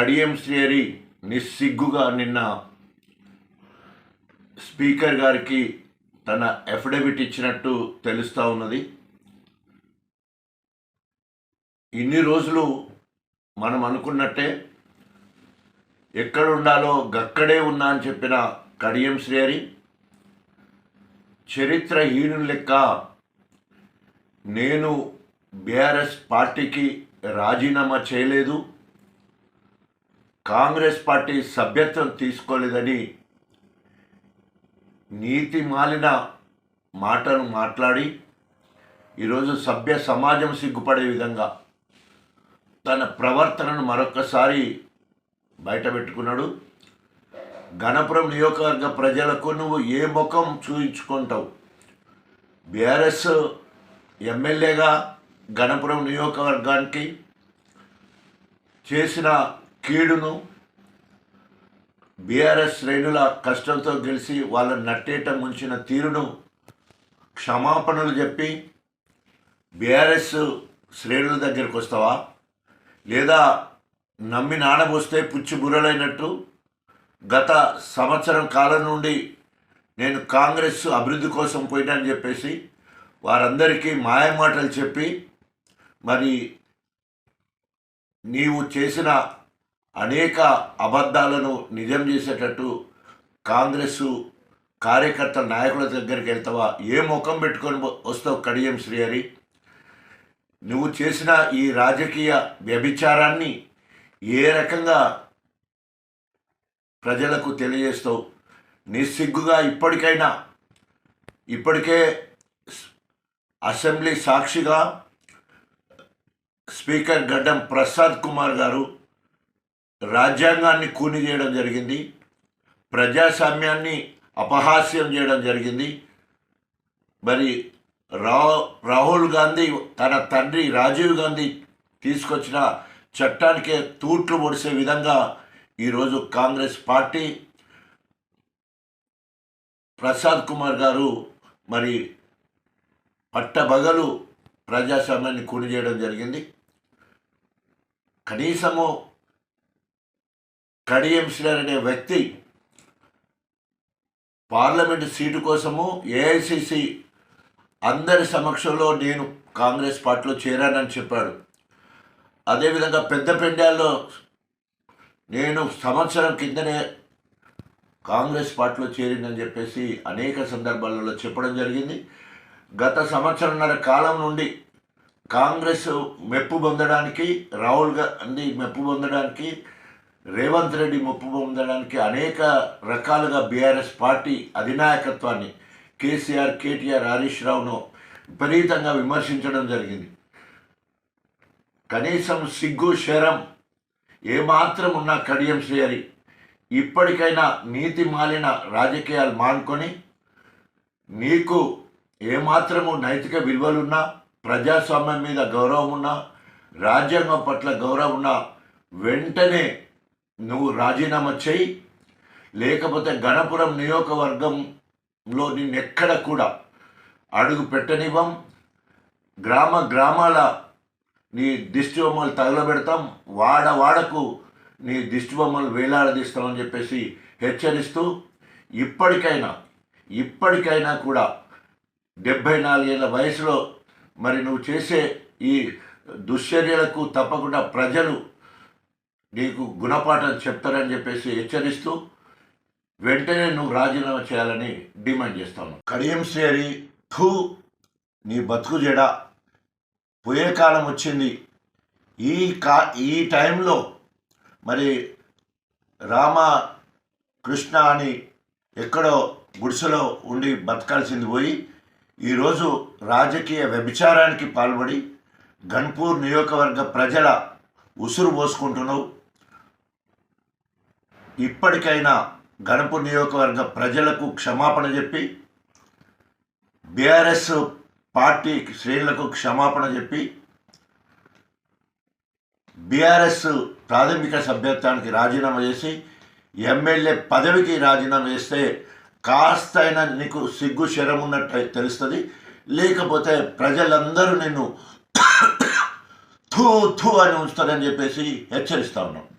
కడియం శ్రీహరి నిస్సిగ్గుగా నిన్న స్పీకర్ గారికి తన అఫిడవిట్ ఇచ్చినట్టు తెలుస్తూ ఉన్నది. ఇన్ని రోజులు మనం అనుకున్నట్టే ఎక్కడుండాలో గక్కడే ఉన్నా అని చెప్పిన కడియం శ్రీహరి చరిత్రహీనుల లెక్క నేను బీఆర్ఎస్ పార్టీకి రాజీనామా చేయలేదు, కాంగ్రెస్ పార్టీ సభ్యత్వం తీసుకోలేదని నీతి మాలిన మాటను మాట్లాడి ఈరోజు సభ్య సమాజం సిగ్గుపడే విధంగా తన ప్రవర్తనను మరొక్కసారి బయటపెట్టుకున్నాడు. గణపురం నియోజకవర్గ ప్రజలకు నువ్వు ఏ ముఖం చూయించుకుంటావు? బీఆర్ఎస్ ఎమ్మెల్యేగా గణపురం నియోజకవర్గానికి చేసిన కీడును, బీఆర్ఎస్ శ్రేణుల కష్టంతో గెలిచి వాళ్ళని నట్టేట ముంచిన తీరును క్షమాపణలు చెప్పి బీఆర్ఎస్ శ్రేణుల దగ్గరికి వస్తావా? లేదా నమ్మి నానబోస్తే పుచ్చి బుర్రలైనట్టు గత సంవత్సరం కాలం నుండి నేను కాంగ్రెస్ అభివృద్ధి కోసం పోయినని చెప్పేసి వారందరికీ మాయమాటలు చెప్పి మరి నీవు చేసిన అనేక అబద్ధాలను నిజం చేసేటట్టు కాంగ్రెస్ కార్యకర్తల నాయకుల దగ్గరికి వెళ్తావా? ఏ ముఖం పెట్టుకొని వస్తావు కడియం శ్రీహరి? నువ్వు చేసిన ఈ రాజకీయ వ్యభిచారాన్ని ఏ రకంగా ప్రజలకు తెలియజేస్తావు? నిస్సిగ్గుగా ఇప్పటికే అసెంబ్లీ సాక్షిగా స్పీకర్ గడ్డం ప్రసాద్ కుమార్ గారు రాజ్యాంగాన్ని కూని చేయడం జరిగింది, ప్రజాస్వామ్యాన్ని అపహాస్యం చేయడం జరిగింది. మరి రాహుల్ గాంధీ తన తండ్రి రాజీవ్ గాంధీ తీసుకొచ్చిన చట్టానికే తూట్లు పొడిసే విధంగా ఈరోజు కాంగ్రెస్ పార్టీ ప్రసాద్ కుమార్ గారు మరి పట్టబగలు ప్రజాస్వామ్యాన్ని కూని చేయడం జరిగింది. కనీసము కడియం శ్రీహరి అనే వ్యక్తి పార్లమెంటు సీటు కోసము ఏఐసిసి అందరి సమక్షంలో నేను కాంగ్రెస్ పార్టీలో చేరానని చెప్పాడు. అదేవిధంగా పెద్దపెండ్యాల్లో నేను సంవత్సరం కిందనే కాంగ్రెస్ పార్టీలో చేరిందని చెప్పేసి అనేక సందర్భాలలో చెప్పడం జరిగింది. గత సంవత్సరంన్నర కాలం నుండి కాంగ్రెస్ మెప్పు పొందడానికి, రాహుల్ గాంధీ మెప్పు పొందడానికి, రేవంత్ రెడ్డి మెప్పు పొందడానికి అనేక రకాలుగా బీఆర్ఎస్ పార్టీ అధినాయకత్వాన్ని కేసీఆర్, కేటీఆర్, హరీష్ రావును విపరీతంగా విమర్శించడం జరిగింది. కనీసం సిగ్గు శరం ఏమాత్రం ఉన్న కడియం శ్రీహరి ఇప్పటికైనా నీతి మాలిన రాజకీయాలు మానుకొని నీకు ఏమాత్రము నైతిక విలువలున్నా, ప్రజాస్వామ్యం మీద గౌరవం ఉన్నా, రాజ్యాంగం పట్ల గౌరవం ఉన్నా వెంటనే నువ్వు రాజీనామా చేయి. లేకపోతే గణపురం నియోజకవర్గంలో నిన్నెక్కడ కూడా అడుగు పెట్టనివ్వం. గ్రామాల నీ దిష్టి బొమ్మలు తగలబెడతాం, వాడకు నీ దిష్టి బొమ్మలు వేలాడదీస్తామని చెప్పేసి హెచ్చరిస్తూ ఇప్పటికైనా కూడా 74 ఏళ్ళ వయసులో మరి నువ్వు చేసే ఈ దుశ్చర్యలకు తప్పకుండా ప్రజలు నీకు గుణపాఠం చెప్తారని చెప్పేసి హెచ్చరిస్తూ వెంటనే నువ్వు రాజీనామా చేయాలని డిమాండ్ చేస్తాను. కడియం శ్రీహరి నీ బతుకు జడ పోయే కాలం వచ్చింది. ఈ టైంలో మరి రామకృష్ణ అని ఎక్కడో గుడిసెలో ఉండి బతకాల్సింది పోయి ఈరోజు రాజకీయ వ్యభిచారానికి పాల్పడి గన్పూర్ నియోజకవర్గ ప్రజల ఉసురు పోసుకుంటున్నావు. ఇప్పటికైనా గణపూర్ నియోజకవర్గ ప్రజలకు క్షమాపణ చెప్పి బీఆర్ఎస్ పార్టీ శ్రేణులకు క్షమాపణ చెప్పి బీఆర్ఎస్ ప్రాథమిక సభ్యత్వానికి రాజీనామా చేసి ఎమ్మెల్యే పదవికి రాజీనామా చేస్తే కాస్తైనా నీకు సిగ్గు శరం ఉన్నట్టు తెలుస్తుంది. లేకపోతే ప్రజలందరూ నిన్ను థూ అని ఉంచుతారని చెప్పేసి హెచ్చరిస్తా ఉన్నాం.